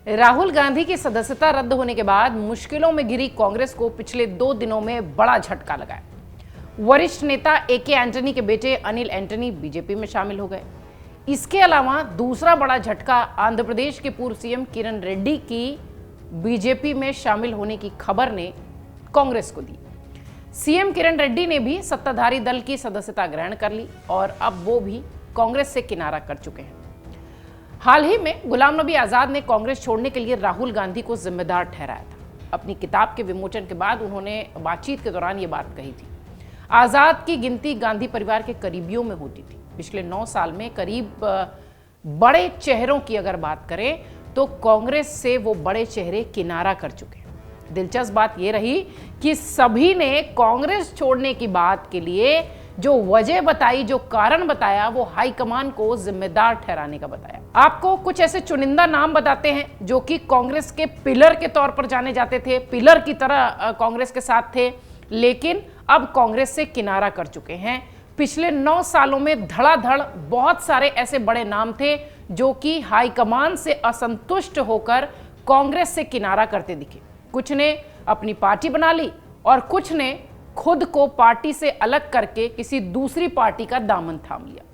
राहुल गांधी की सदस्यता रद्द होने के बाद मुश्किलों में घिरी कांग्रेस को पिछले 2 दिनों में बड़ा झटका लगा है। वरिष्ठ नेता ए.के. एंटनी के बेटे अनिल एंटनी बीजेपी में शामिल हो गए। इसके अलावा दूसरा बड़ा झटका आंध्र प्रदेश के पूर्व सीएम किरण रेड्डी की बीजेपी में शामिल होने की खबर ने कांग्रेस को दी। सीएम किरण रेड्डी ने भी सत्ताधारी दल की सदस्यता ग्रहण कर ली और अब वो भी कांग्रेस से किनारा कर चुके हैं। हाल ही में गुलाम नबी आजाद ने कांग्रेस छोड़ने के लिए राहुल गांधी को जिम्मेदार ठहराया था। अपनी किताब के विमोचन के बाद उन्होंने बातचीत के दौरान ये बात कही थी। आजाद की गिनती गांधी परिवार के करीबियों में होती थी। पिछले 9 साल में करीब बड़े चेहरों की अगर बात करें तो कांग्रेस से वो बड़े चेहरे किनारा कर चुके हैं। दिलचस्प बात यह रही कि सभी ने कांग्रेस छोड़ने की बात के लिए जो वजह बताई, जो कारण बताया, वो हाईकमान को जिम्मेदार ठहराने का बताया। आपको कुछ ऐसे चुनिंदा नाम बताते हैं जो कि कांग्रेस के पिलर के तौर पर जाने जाते थे, पिलर की तरह कांग्रेस के साथ थे, लेकिन अब कांग्रेस से किनारा कर चुके हैं। पिछले 9 सालों में धड़ाधड़ बहुत सारे ऐसे बड़े नाम थे जो कि हाईकमान से असंतुष्ट होकर कांग्रेस से किनारा करते दिखे। कुछ ने अपनी पार्टी बना ली और कुछ ने खुद को पार्टी से अलग करके किसी दूसरी पार्टी का दामन थाम लिया।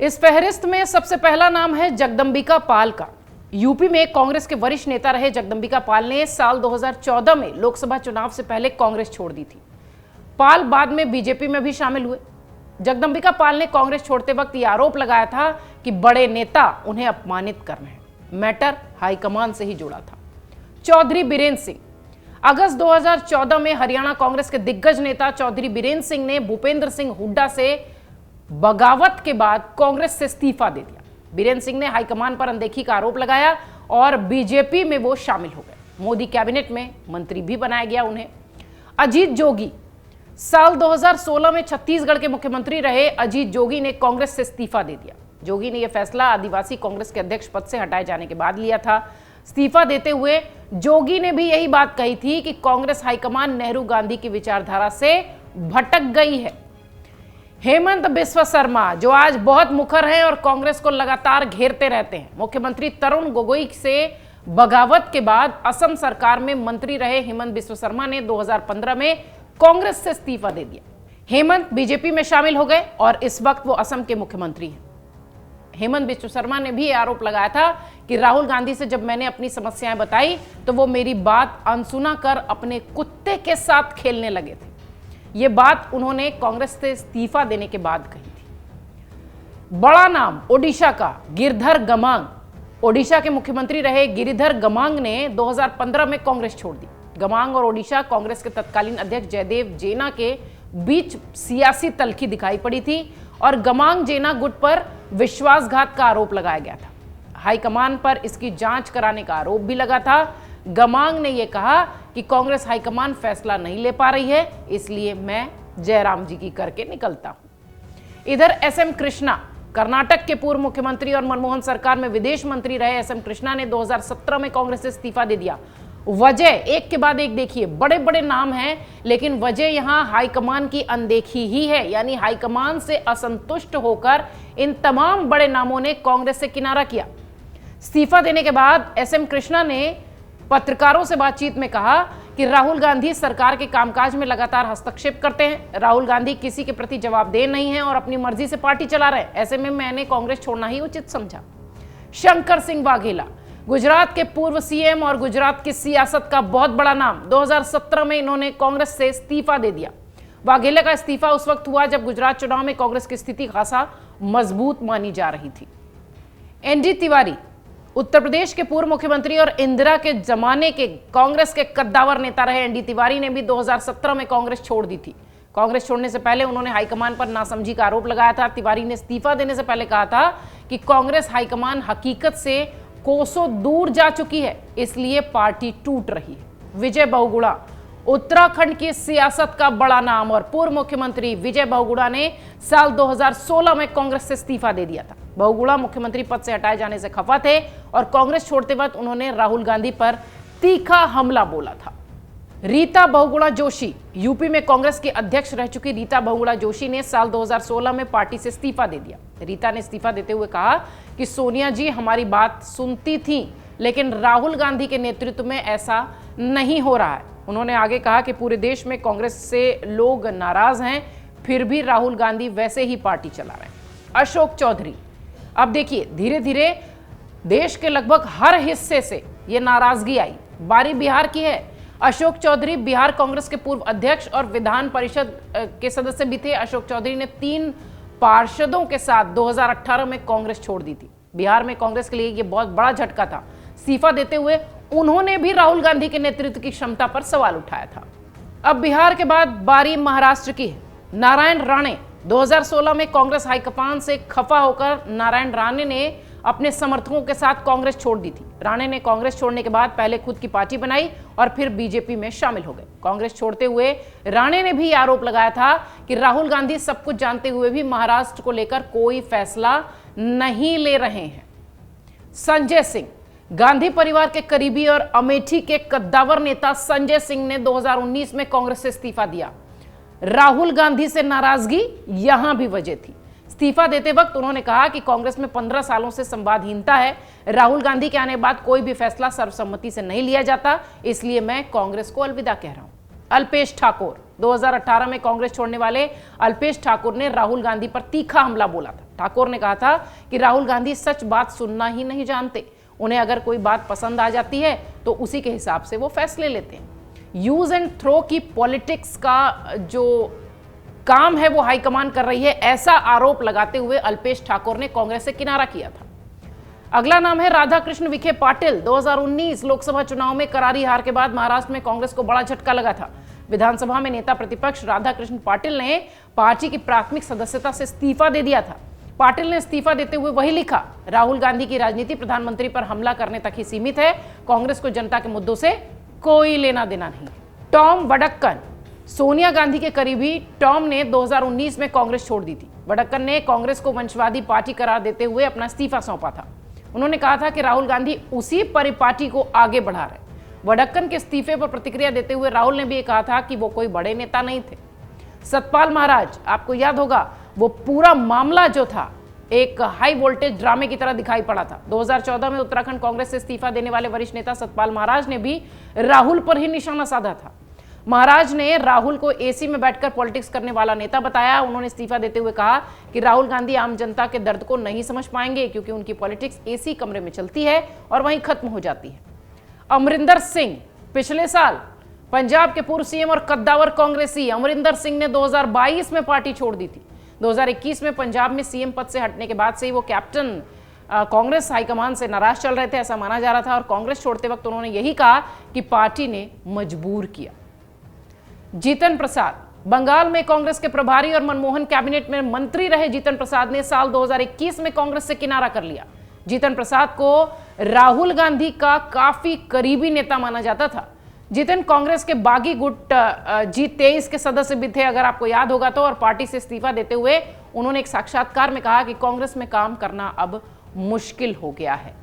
इस फहरिस्त में सबसे पहला नाम है जगदंबिका पाल का। यूपी में कांग्रेस के वरिष्ठ नेता रहे जगदंबिका पाल ने साल 2014 में लोकसभा चुनाव से पहले कांग्रेस छोड़ दी थी। पाल बाद में बीजेपी में भी शामिल हुए। जगदंबिका पाल ने कांग्रेस छोड़ते वक्त यह आरोप लगाया था कि बड़े नेता उन्हें अपमानित कर रहे हैं। मैटर हाईकमान से ही जुड़ा था। चौधरी बीरेंद्र सिंह। अगस्त 2014 में हरियाणा कांग्रेस के दिग्गज नेता चौधरी बीरेंद्र सिंह ने भूपेंद्र सिंह हुड्डा से बगावत के बाद कांग्रेस से इस्तीफा दे दिया। बीरेंद्र सिंह ने हाईकमान पर अनदेखी का आरोप लगाया और बीजेपी में वो शामिल हो गए। मोदी कैबिनेट में मंत्री भी बनाया गया उन्हें। अजीत जोगी। साल 2016 में छत्तीसगढ़ के मुख्यमंत्री रहे अजीत जोगी ने कांग्रेस से इस्तीफा दे दिया। जोगी ने यह फैसला आदिवासी कांग्रेस के अध्यक्ष पद से हटाए जाने के बाद लिया था। इस्तीफा देते हुए जोगी ने भी यही बात कही थी कि कांग्रेस हाईकमान नेहरू गांधी की विचारधारा से भटक गई है। हेमंत बिस्वा शर्मा, जो आज बहुत मुखर हैं और कांग्रेस को लगातार घेरते रहते हैं। मुख्यमंत्री तरुण गोगोई से बगावत के बाद असम सरकार में मंत्री रहे हेमंत बिस्वा शर्मा ने 2015 में कांग्रेस से इस्तीफा दे दिया। हेमंत बीजेपी में शामिल हो गए और इस वक्त वो असम के मुख्यमंत्री हैं। हेमंत बिस्वा शर्मा ने भी आरोप लगाया था कि राहुल गांधी से जब मैंने अपनी समस्याएं बताई तो वो मेरी बात अनसुना कर अपने कुत्ते के साथ खेलने लगे थे। ये बात उन्होंने कांग्रेस से इस्तीफा देने के बाद कही थी। बड़ा नाम ओडिशा का गिरिधर गमांग। ओडिशा के मुख्यमंत्री रहे गिरिधर गमांग ने 2015 में कांग्रेस छोड़ दी। गमांग और ओडिशा कांग्रेस के तत्कालीन अध्यक्ष जयदेव जेना के बीच सियासी तल्खी दिखाई पड़ी थी और गमांग जेना गुट पर विश्वासघात का आरोप लगाया गया था। हाईकमान पर इसकी जांच कराने का आरोप भी लगा था। गमांग ने यह कहा कि कांग्रेस हाईकमान फैसला नहीं ले पा रही है, इसलिए मैं जयराम जी की करके निकलता हूं। इधर एसएम कृष्णा, कर्नाटक के पूर्व मुख्यमंत्री और मनमोहन सरकार में विदेश मंत्री रहे एसएम कृष्णा ने 2017 में कांग्रेस से इस्तीफा दे दिया। वजह एक के बाद एक देखिए, बड़े बड़े नाम हैं, लेकिन वजह यहां हाईकमान की अनदेखी ही है। यानी हाईकमान से असंतुष्ट होकर इन तमाम बड़े नामों ने कांग्रेस से किनारा किया। इस्तीफा देने के बाद एसएम कृष्णा ने पत्रकारों से बातचीत में कहा कि राहुल गांधी सरकार के कामकाज में लगातार हस्तक्षेप करते हैं। राहुल गांधी किसी के प्रति जवाबदेह नहीं है और अपनी मर्जी से पार्टी चला रहे हैं। ऐसे में मैंने कांग्रेस छोड़ना ही उचित समझा। शंकर सिंह वाघेला, गुजरात के पूर्व सीएम और गुजरात की सियासत का बहुत बड़ा नाम। 2017 में इन्होंने कांग्रेस से इस्तीफा दे दिया। वाघेला का इस्तीफा उस वक्त हुआ जब गुजरात चुनाव में कांग्रेस की स्थिति खासा मजबूत मानी जा रही थी। एनडी तिवारी, उत्तर प्रदेश के पूर्व मुख्यमंत्री और इंदिरा के जमाने के कांग्रेस के कद्दावर नेता रहे एनडी तिवारी ने भी 2017 में कांग्रेस छोड़ दी थी। कांग्रेस छोड़ने से पहले उन्होंने हाईकमान पर नासमझी का आरोप लगाया था। तिवारी ने इस्तीफा देने से पहले कहा था कि कांग्रेस हाईकमान हकीकत से कोसों दूर जा चुकी है, इसलिए पार्टी टूट रही है। विजय बहुगुणा, उत्तराखंड की सियासत का बड़ा नाम और पूर्व मुख्यमंत्री विजय बहुगुणा ने साल 2016 में कांग्रेस से इस्तीफा दे दिया था। बहुगुणा मुख्यमंत्री पद से हटाए जाने से खफा थे और कांग्रेस छोड़ते वक्त उन्होंने राहुल गांधी पर तीखा हमला बोला था। रीता बहुगुणा जोशी, यूपी में कांग्रेस की अध्यक्ष रह चुकी रीता बहुगुणा जोशी ने साल 2016 में पार्टी से इस्तीफा दे दिया। रीता ने इस्तीफा देते हुए कहा कि सोनिया जी हमारी बात सुनती थी, लेकिन राहुल गांधी के नेतृत्व में ऐसा नहीं हो रहा है। उन्होंने आगे कहा कि पूरे देश में कांग्रेस से लोग नाराज हैं, फिर भी राहुल गांधी वैसे ही पार्टी चला रहे हैं। अशोक चौधरी, अब देखिए धीरे धीरे देश के लगभग हर हिस्से से ये नाराजगी आई। बारी बिहार की है। अशोक चौधरी बिहार कांग्रेस के पूर्व अध्यक्ष और विधान परिषद के सदस्य भी थे। अशोक चौधरी ने 3 पार्षदों के साथ 2018 में कांग्रेस छोड़ दी थी। बिहार में कांग्रेस के लिए यह बहुत बड़ा झटका था। इस्तीफा देते हुए उन्होंने भी राहुल गांधी के नेतृत्व की क्षमता पर सवाल उठाया था। अब बिहार के बाद बारी महाराष्ट्र की है। नारायण राणे, 2016 में कांग्रेस हाईकमान से खफा होकर नारायण राणे ने अपने समर्थकों के साथ कांग्रेस छोड़ दी थी। राणे ने कांग्रेस छोड़ने के बाद पहले खुद की पार्टी बनाई और फिर बीजेपी में शामिल हो गए। कांग्रेस छोड़ते हुए राणे ने भी आरोप लगाया था कि राहुल गांधी सब कुछ जानते हुए भी महाराष्ट्र को लेकर कोई फैसला नहीं ले रहे हैं। संजय सिंह, गांधी परिवार के करीबी और अमेठी के कद्दावर नेता संजय सिंह ने 2019 में कांग्रेस से इस्तीफा दिया। राहुल गांधी से नाराजगी यहां भी वजह थी। इस्तीफा देते वक्त उन्होंने कहा कि कांग्रेस में 15 सालों से संवादहीनता है। राहुल गांधी के आने के बाद कोई भी फैसला सर्वसम्मति से नहीं लिया जाता, इसलिए मैं कांग्रेस को अलविदा कह रहा हूं। अल्पेश ठाकुर, 2018 में कांग्रेस छोड़ने वाले अल्पेश ठाकुर ने राहुल गांधी पर तीखा हमला बोला था। ठाकुर ने कहा था कि राहुल गांधी सच बात सुनना ही नहीं जानते। उन्हें अगर कोई बात पसंद आ जाती है तो उसी के हिसाब से वो फैसले लेते हैं। यूज एंड थ्रो की पॉलिटिक्स का जो काम है वो हाईकमान कर रही है, ऐसा आरोप लगाते हुए अल्पेश ठाकुर ने कांग्रेस से किनारा किया था। अगला नाम है राधाकृष्ण विखे पाटिल। 2019 लोकसभा चुनाव में करारी हार के बाद महाराष्ट्र में कांग्रेस को बड़ा झटका लगा था। विधानसभा में नेता प्रतिपक्ष राधाकृष्ण पाटिल ने पार्टी की प्राथमिक सदस्यता से इस्तीफा दे दिया था। पाटिल ने इस्तीफा देते हुए वही लिखा, राहुल गांधी की राजनीति प्रधानमंत्री पर हमला करने तक ही सीमित है। कांग्रेस को जनता के मुद्दों से कोई लेना देना नहीं। टॉम वडक्कन, सोनिया गांधी के करीबी टॉम ने 2019 में कांग्रेस छोड़ दी थी। वडक्कन ने कांग्रेस को वंशवादी पार्टी करार देते हुए अपना इस्तीफा सौंपा था। उन्होंने कहा था कि राहुल गांधी उसी परिपाटी को आगे बढ़ा रहे। वडक्कन के इस्तीफे पर प्रतिक्रिया देते हुए राहुल ने भी ये कहा था कि वो कोई बड़े नेता नहीं थे। सतपाल महाराज, आपको याद होगा वो पूरा मामला जो था एक हाई वोल्टेज ड्रामे की तरह दिखाई पड़ा था। 2014 में उत्तराखंड कांग्रेस से इस्तीफा देने वाले वरिष्ठ नेता सतपाल महाराज ने भी राहुल पर ही निशाना साधा था। महाराज ने राहुल को एसी में बैठकर पॉलिटिक्स करने वाला नेता बताया। उन्होंने इस्तीफा देते हुए कहा कि राहुल गांधी आम जनता के दर्द को नहीं समझ पाएंगे, क्योंकि उनकी पॉलिटिक्स एसी कमरे में चलती है और वहीं खत्म हो जाती है। अमरिंदर सिंह, पिछले साल पंजाब के पूर्व सीएम और कद्दावर कांग्रेसी अमरिंदर सिंह ने 2022 में पार्टी छोड़ दी थी। 2021 में पंजाब में सीएम पद से हटने के बाद से ही वो कैप्टन कांग्रेस हाईकमान से नाराज चल रहे थे, ऐसा माना जा रहा था। और कांग्रेस छोड़ते वक्त उन्होंने यही कहा कि पार्टी ने मजबूर किया। जीतन प्रसाद, बंगाल में कांग्रेस के प्रभारी और मनमोहन कैबिनेट में मंत्री रहे जीतन प्रसाद ने साल 2021 में कांग्रेस से किनारा कर लिया। जीतन प्रसाद को राहुल गांधी का काफी करीबी नेता माना जाता था। जीतन कांग्रेस के बागी गुट G23 के सदस्य भी थे, अगर आपको याद होगा तो। और पार्टी से इस्तीफा देते हुए उन्होंने एक साक्षात्कार में कहा कि कांग्रेस में काम करना अब मुश्किल हो गया है।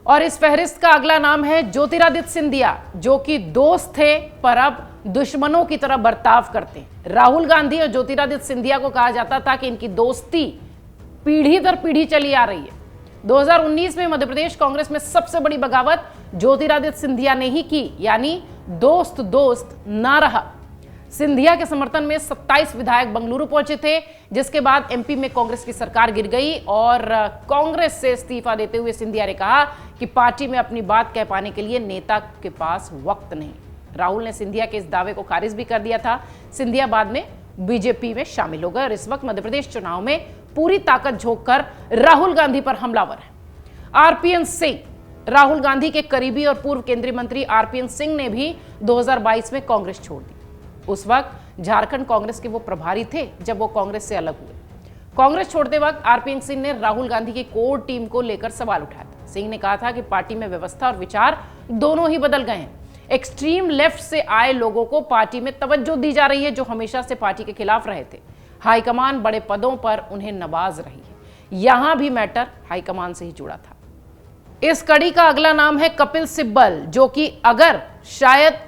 और इस फहरिस्त का अगला नाम है ज्योतिरादित्य सिंधिया, जो कि दोस्त थे पर अब दुश्मनों की तरह बर्ताव करते हैं। राहुल गांधी और ज्योतिरादित्य सिंधिया को कहा जाता था कि इनकी दोस्ती पीढ़ी दर पीढ़ी चली आ रही है। 2019 में मध्य प्रदेश कांग्रेस में सबसे बड़ी बगावत ज्योतिरादित्य सिंधिया ने ही की, यानी दोस्त दोस्त ना रहा। सिंधिया के समर्थन में 27 विधायक बंगलुरु पहुंचे थे, जिसके बाद एमपी में कांग्रेस की सरकार गिर गई और कांग्रेस से इस्तीफा देते हुए सिंधिया ने कहा कि पार्टी में अपनी बात कह पाने के लिए नेता के पास वक्त नहीं। राहुल ने सिंधिया के इस दावे को खारिज भी कर दिया था। सिंधिया बाद में बीजेपी में शामिल हो गए और इस वक्त मध्य प्रदेश चुनाव में पूरी ताकत झोंककर राहुल गांधी पर हमलावर है। आरपीएन सिंह, राहुल गांधी के करीबी और पूर्व केंद्रीय मंत्री आरपीएन सिंह ने भी 2022 में कांग्रेस छोड़ दी। उस वक्त झारखंड कांग्रेस के वो प्रभारी थे जब वो कांग्रेस से अलग हुए। कांग्रेस छोड़ते वक्त आरपीएन सिंह ने राहुल गांधी की कोर टीम को लेकर सवाल उठाया था। सिंह ने कहा था कि पार्टी में व्यवस्था और विचार दोनों ही बदल गए हैं। एक्सट्रीम लेफ्ट से आए लोगों को पार्टी में तवज्जो दी जा रही है, जो हमेशा से पार्टी के खिलाफ रहे थे। हाईकमान बड़े पदों पर उन्हें नवाज रही है। यहां भी मैटर हाईकमान से ही जुड़ा था। इस कड़ी का अगला नाम है कपिल सिब्बल, जो कि अगर शायद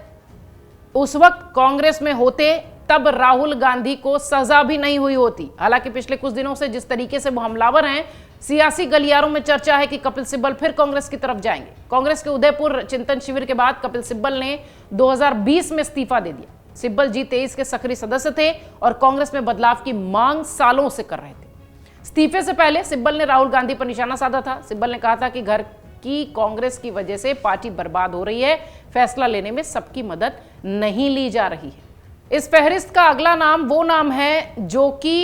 उस वक्त कांग्रेस में होते तब राहुल गांधी को सजा भी नहीं हुई होती। हालांकि पिछले कुछ दिनों से जिस तरीके से वो हमलावर हैं, सियासी गलियारों में चर्चा है कि कपिल सिब्बल फिर कांग्रेस की तरफ जाएंगे। कांग्रेस के उदयपुर चिंतन शिविर के बाद कपिल सिब्बल ने 2020 में इस्तीफा दे दिया। सिब्बल G23 के सक्रिय सदस्य थे और कांग्रेस में बदलाव की मांग सालों से कर रहे थे। इस्तीफे से पहले सिब्बल ने राहुल गांधी पर निशाना साधा था। सिब्बल ने कहा था कि घर की कांग्रेस की वजह से पार्टी बर्बाद हो रही है, फैसला लेने में सबकी मदद नहीं ली जा रही है। इस फहरिस्त का अगला नाम वो नाम है जो कि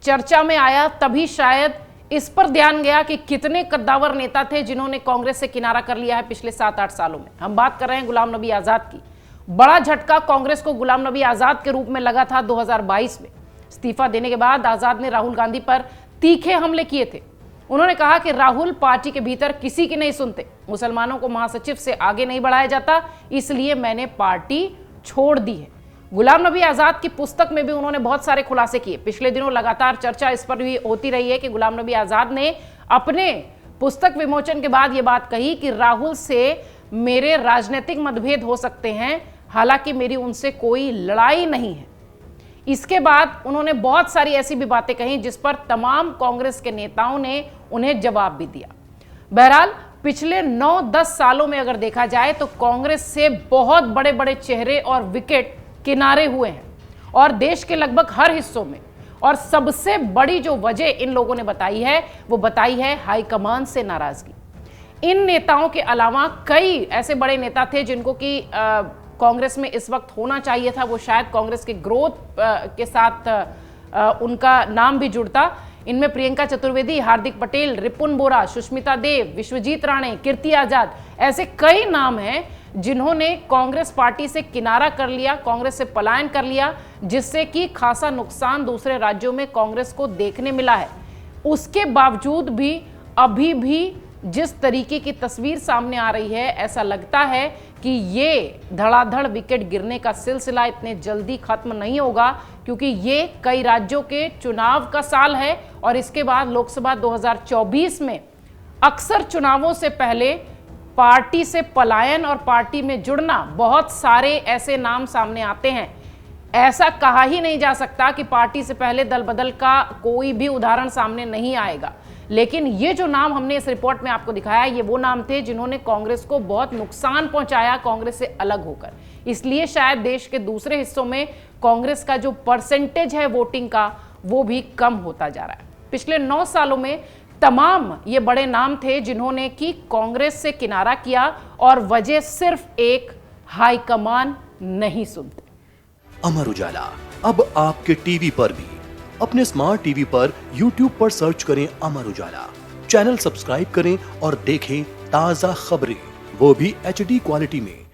चर्चा में आया तभी शायद इस पर ध्यान गया कि कितने कद्दावर नेता थे जिन्होंने कांग्रेस से किनारा कर लिया है पिछले 7-8 सालों में। हम बात कर रहे हैं गुलाम नबी आजाद की। बड़ा झटका कांग्रेस को गुलाम नबी आजाद के रूप में लगा था 2022 में। इस्तीफा देने के बाद आजाद ने राहुल गांधी पर तीखे हमले किए थे। उन्होंने कहा कि राहुल पार्टी के भीतर किसी की नहीं सुनते, मुसलमानों को महासचिव से आगे नहीं बढ़ाया जाता, इसलिए मैंने पार्टी छोड़ दी है। गुलाम नबी आजाद की पुस्तक में भी उन्होंने बहुत सारे खुलासे किए। पिछले दिनों लगातार चर्चा इस पर भी होती रही है कि गुलाम नबी आजाद ने अपने पुस्तक विमोचन के बाद यह बात कही कि राहुल से मेरे राजनीतिक मतभेद हो सकते हैं, हालांकि मेरी उनसे कोई लड़ाई नहीं है। इसके बाद उन्होंने बहुत सारी ऐसी भी बातें कही जिस पर तमाम कांग्रेस के नेताओं ने उन्हें जवाब भी दिया। बहरहाल पिछले 9-10 सालों में अगर देखा जाए तो कांग्रेस से बहुत बड़े बड़े चेहरे और विकेट किनारे हुए हैं और देश के लगभग हर हिस्सों में। और सबसे बड़ी जो वजह इन लोगों ने बताई है वो बताई है हाईकमान से नाराजगी। इन नेताओं के अलावा कई ऐसे बड़े नेता थे जिनको कि कांग्रेस में इस वक्त होना चाहिए था, वो शायद कांग्रेस के ग्रोथ के साथ उनका नाम भी जुड़ता। इनमें प्रियंका चतुर्वेदी, हार्दिक पटेल, रिपुन बोरा, सुष्मिता देव, विश्वजीत राणे, कीर्ति आजाद, ऐसे कई नाम हैं जिन्होंने कांग्रेस पार्टी से किनारा कर लिया, कांग्रेस से पलायन कर लिया, जिससे कि खासा नुकसान दूसरे राज्यों में कांग्रेस को देखने मिला है। उसके बावजूद भी अभी भी जिस तरीके की तस्वीर सामने आ रही है, ऐसा लगता है कि ये धड़ाधड़ विकेट गिरने का सिलसिला इतने जल्दी खत्म नहीं होगा, क्योंकि ये कई राज्यों के चुनाव का साल है और इसके बाद लोकसभा 2024 में अक्सर चुनावों से पहले पार्टी से पलायन और पार्टी में जुड़ना, बहुत सारे ऐसे नाम सामने आते हैं। ऐसा कहा ही नहीं जा सकता कि पार्टी से पहले दल बदल का कोई भी उदाहरण सामने नहीं आएगा, लेकिन ये जो नाम हमने इस रिपोर्ट में आपको दिखाया, ये वो नाम थे जिन्होंने कांग्रेस को बहुत नुकसान पहुंचाया कांग्रेस से अलग होकर। इसलिए शायद देश के दूसरे हिस्सों में कांग्रेस का जो परसेंटेज है वोटिंग का, वो भी कम होता जा रहा है। पिछले 9 सालों में तमाम ये बड़े नाम थे जिन्होंने कि कांग्रेस से किनारा किया और वजह सिर्फ एक, हाईकमान नहीं सुनते। अमर उजाला अब आपके टीवी पर भी। अपने स्मार्ट टीवी पर YouTube पर सर्च करें अमर उजाला, चैनल सब्सक्राइब करें और देखें ताजा खबरें, वो भी HD क्वालिटी में।